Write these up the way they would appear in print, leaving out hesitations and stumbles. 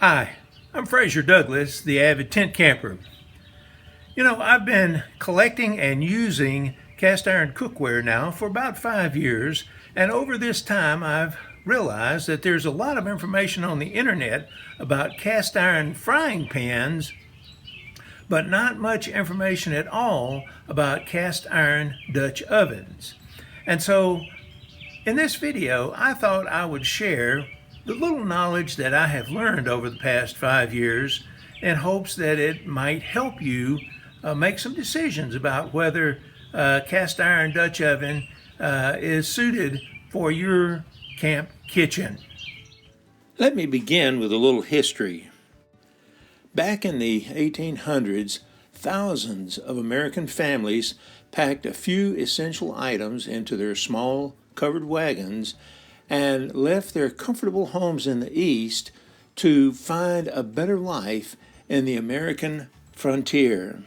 Hi, I'm Fraser Douglas, the avid tent camper. I've been collecting and using cast iron cookware now for about 5 years, and over this time I've realized that there's a lot of information on the internet about cast iron frying pans, but not much information at all about cast iron Dutch ovens. And so in this video, I thought I would share the little knowledge that I have learned over the past 5 years in hopes that it might help you make some decisions about whether cast iron Dutch oven is suited for your camp kitchen. Let me begin with a little history. Back in the 1800s, thousands of American families packed a few essential items into their small covered wagons and left their comfortable homes in the East to find a better life in the American frontier.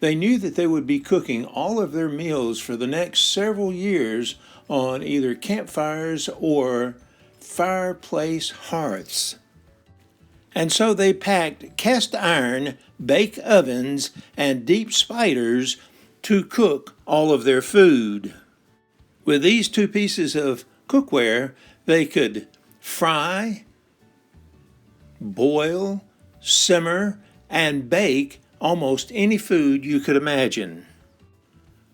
They knew that they would be cooking all of their meals for the next several years on either campfires or fireplace hearths. And so they packed cast iron bake ovens and deep spiders to cook all of their food. With these two pieces of cookware, they could fry, boil, simmer, and bake almost any food you could imagine.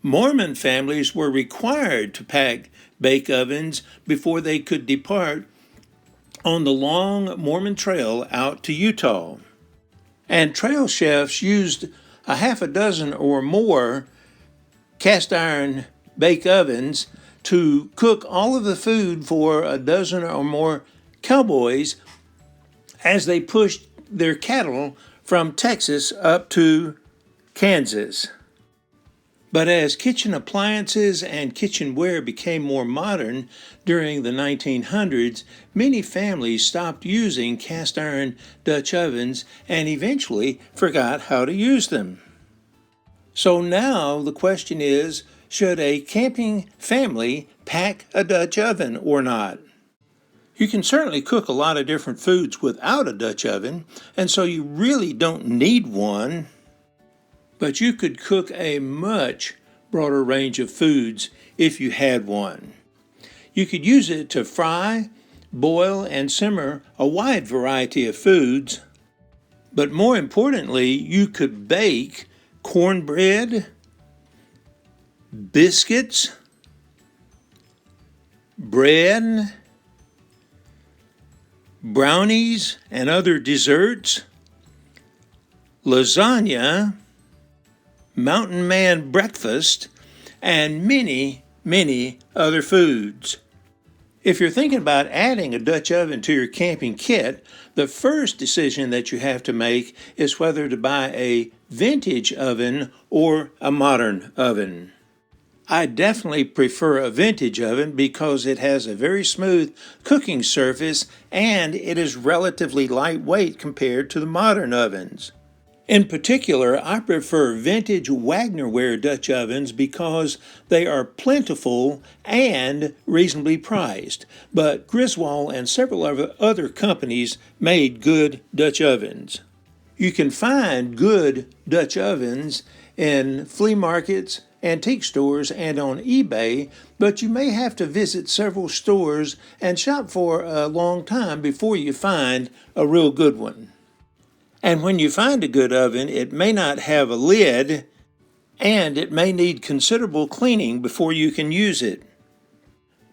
Mormon families were required to pack bake ovens before they could depart on the long Mormon trail out to Utah. And trail chefs used a half a dozen or more cast iron bake ovens to cook all of the food for a dozen or more cowboys as they pushed their cattle from Texas up to Kansas. But as kitchen appliances and kitchenware became more modern during the 1900s, many families stopped using cast iron Dutch ovens and eventually forgot how to use them. So now the question is, should a camping family pack a Dutch oven or not? You can certainly cook a lot of different foods without a Dutch oven, and so you really don't need one. But you could cook a much broader range of foods if you had one. You could use it to fry, boil, and simmer a wide variety of foods. But more importantly, you could bake cornbread, biscuits, bread, brownies and other desserts, lasagna, Mountain Man breakfast, and many, many other foods. If you're thinking about adding a Dutch oven to your camping kit, the first decision that you have to make is whether to buy a vintage oven or a modern oven. I definitely prefer a vintage oven because it has a very smooth cooking surface and it is relatively lightweight compared to the modern ovens. In particular, I prefer vintage Wagnerware Dutch ovens because they are plentiful and reasonably priced, but Griswold and several other companies made good Dutch ovens. You can find good Dutch ovens in flea markets, antique stores, and on eBay, but you may have to visit several stores and shop for a long time before you find a real good one. And when you find a good oven, it may not have a lid, and it may need considerable cleaning before you can use it.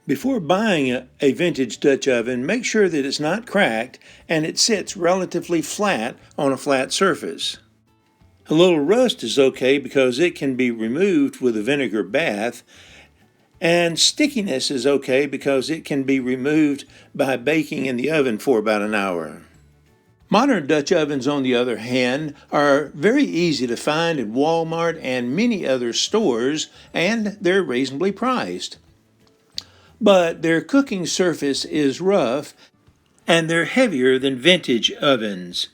Before buying a vintage Dutch oven, make sure that it's not cracked and it sits relatively flat on a flat surface. A little rust is okay because it can be removed with a vinegar bath, and stickiness is okay because it can be removed by baking in the oven for about an hour. Modern Dutch ovens, on the other hand, are very easy to find at Walmart and many other stores, and they're reasonably priced. But their cooking surface is rough, and they're heavier than vintage ovens.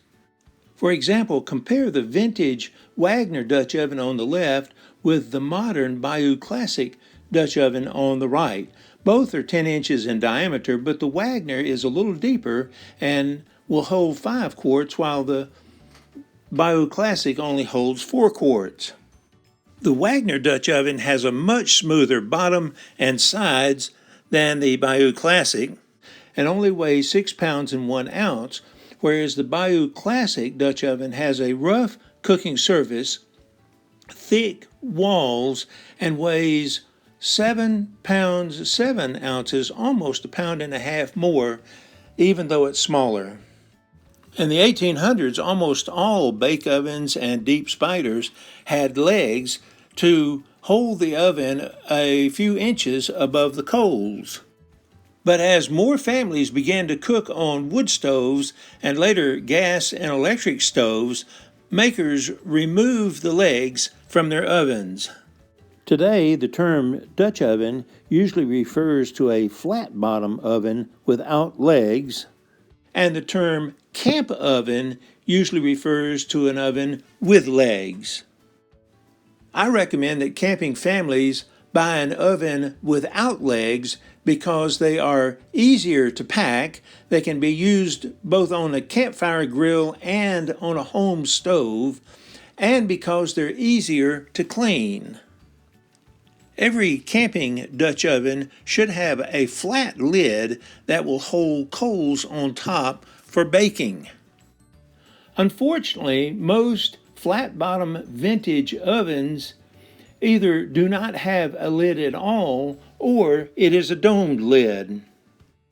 For example, compare the vintage Wagner Dutch oven on the left with the modern Bayou Classic Dutch oven on the right. Both are 10 inches in diameter, but the Wagner is a little deeper and will hold 5 quarts while the Bayou Classic only holds 4 quarts. The Wagner Dutch oven has a much smoother bottom and sides than the Bayou Classic and only weighs 6 pounds and 1 ounce, whereas the Bayou Classic Dutch oven has a rough cooking surface, thick walls, and weighs 7 pounds 7 ounces, almost 1.5 pounds more, even though it's smaller. In the 1800s, almost all bake ovens and deep spiders had legs to hold the oven a few inches above the coals. But as more families began to cook on wood stoves and later gas and electric stoves, makers removed the legs from their ovens. Today, the term Dutch oven usually refers to a flat bottom oven without legs, and the term camp oven usually refers to an oven with legs. I recommend that camping families buy an oven without legs because they are easier to pack, they can be used both on a campfire grill and on a home stove, and because they're easier to clean. Every camping Dutch oven should have a flat lid that will hold coals on top for baking. Unfortunately, most flat-bottom vintage ovens either do not have a lid at all or it is a domed lid.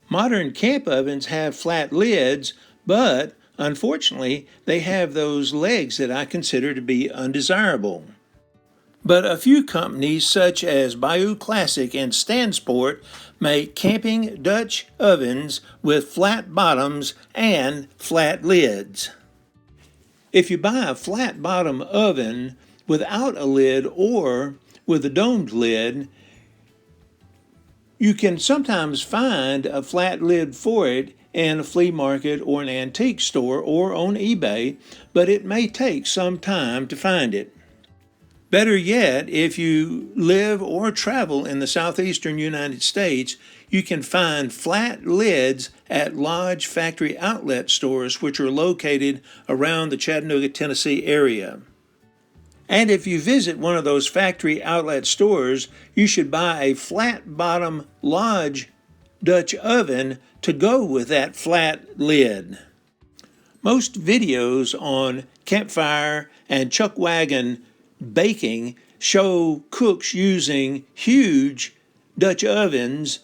Modern camp ovens have flat lids, but unfortunately, they have those legs that I consider to be undesirable. But a few companies such as Bayou Classic and Stansport make camping Dutch ovens with flat bottoms and flat lids. If you buy a flat bottom oven without a lid or with a domed lid, you can sometimes find a flat lid for it in a flea market or an antique store or on eBay, but it may take some time to find it. Better yet, if you live or travel in the southeastern United States, you can find flat lids at Lodge factory outlet stores, which are located around the Chattanooga, Tennessee area. And if you visit one of those factory outlet stores, you should buy a flat bottom Lodge Dutch oven to go with that flat lid. Most videos on campfire and chuck wagon baking show cooks using huge Dutch ovens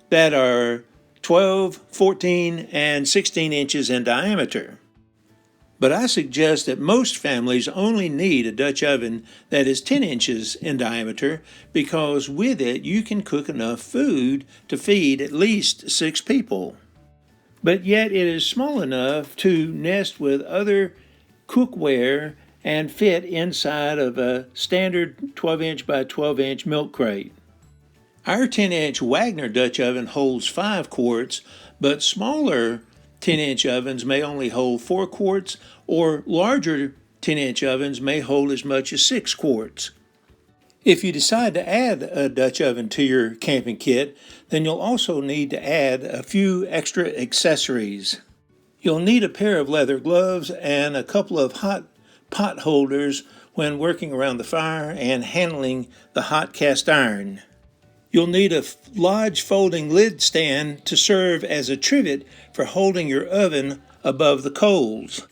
that are 12, 14, and 16 inches in diameter. But I suggest that most families only need a Dutch oven that is 10 inches in diameter because with it you can cook enough food to feed at least 6 people. But yet it is small enough to nest with other cookware and fit inside of a standard 12-inch by 12-inch milk crate. Our 10-inch Wagner Dutch oven holds 5 quarts, but smaller 10-inch ovens may only hold 4 quarts, or larger 10-inch ovens may hold as much as 6 quarts. If you decide to add a Dutch oven to your camping kit, then you'll also need to add a few extra accessories. You'll need a pair of leather gloves and a couple of hot pot holders when working around the fire and handling the hot cast iron. You'll need a Lodge folding lid stand to serve as a trivet for holding your oven above the coals.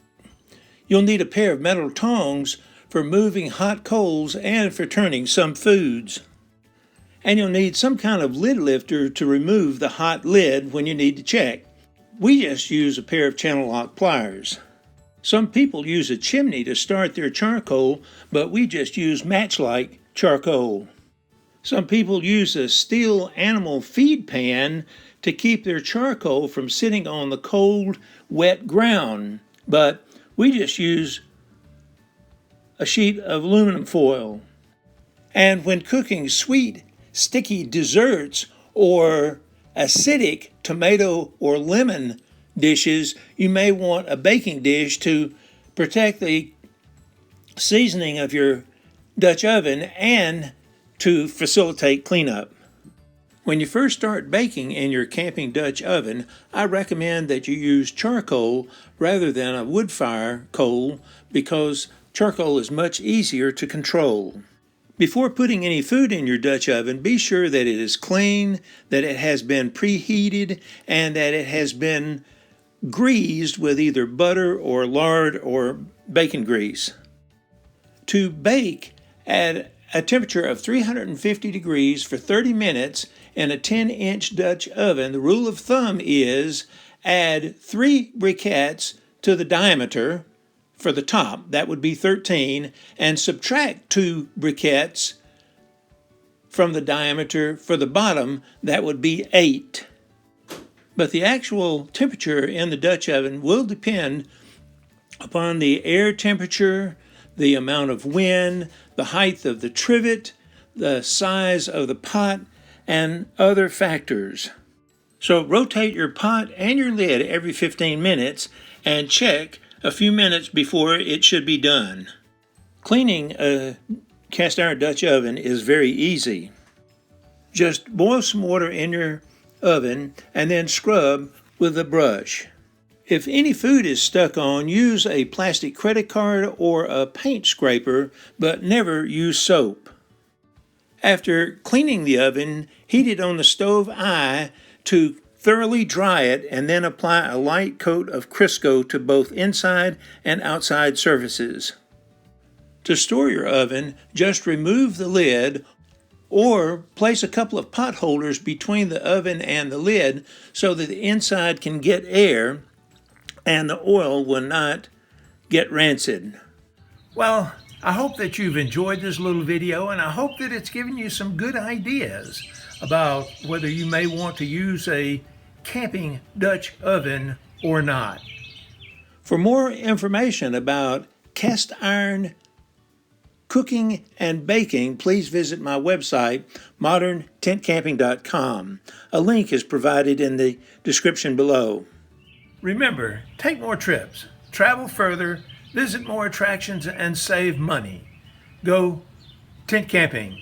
You'll need a pair of metal tongs for moving hot coals and for turning some foods. And you'll need some kind of lid lifter to remove the hot lid when you need to check. We just use a pair of channel lock pliers. Some people use a chimney to start their charcoal, but we just use match-like charcoal. Some people use a steel animal feed pan to keep their charcoal from sitting on the cold, wet ground, but we just use a sheet of aluminum foil. And when cooking sweet, sticky desserts or acidic tomato or lemon dishes, you may want a baking dish to protect the seasoning of your Dutch oven and to facilitate cleanup. When you first start baking in your camping Dutch oven, I recommend that you use charcoal rather than a wood fire coal because charcoal is much easier to control. Before putting any food in your Dutch oven, be sure that it is clean, that it has been preheated, and that it has been greased with either butter or lard or bacon grease. To bake at a temperature of 350 degrees for 30 minutes in a 10-inch Dutch oven, the rule of thumb is add 3 briquettes to the diameter for the top, that would be 13, and subtract 2 briquettes from the diameter for the bottom, that would be 8. But the actual temperature in the Dutch oven will depend upon the air temperature, the amount of wind, the height of the trivet, the size of the pot, and other factors. So rotate your pot and your lid every 15 minutes and check a few minutes before it should be done. Cleaning a cast iron Dutch oven is very easy. Just boil some water in your oven and then scrub with a brush. If any food is stuck on, use a plastic credit card or a paint scraper, but never use soap. After cleaning the oven, heat it on the stove eye to thoroughly dry it and then apply a light coat of Crisco to both inside and outside surfaces. To store your oven, just remove the lid or place a couple of pot holders between the oven and the lid so that the inside can get air and the oil will not get rancid. Well, I hope that you've enjoyed this little video, and I hope that it's given you some good ideas about whether you may want to use a camping Dutch oven or not. For more information about cast iron cooking and baking, please visit my website, moderntentcamping.com. A link is provided in the description below. Remember, take more trips, travel further, visit more attractions, and save money. Go tent camping.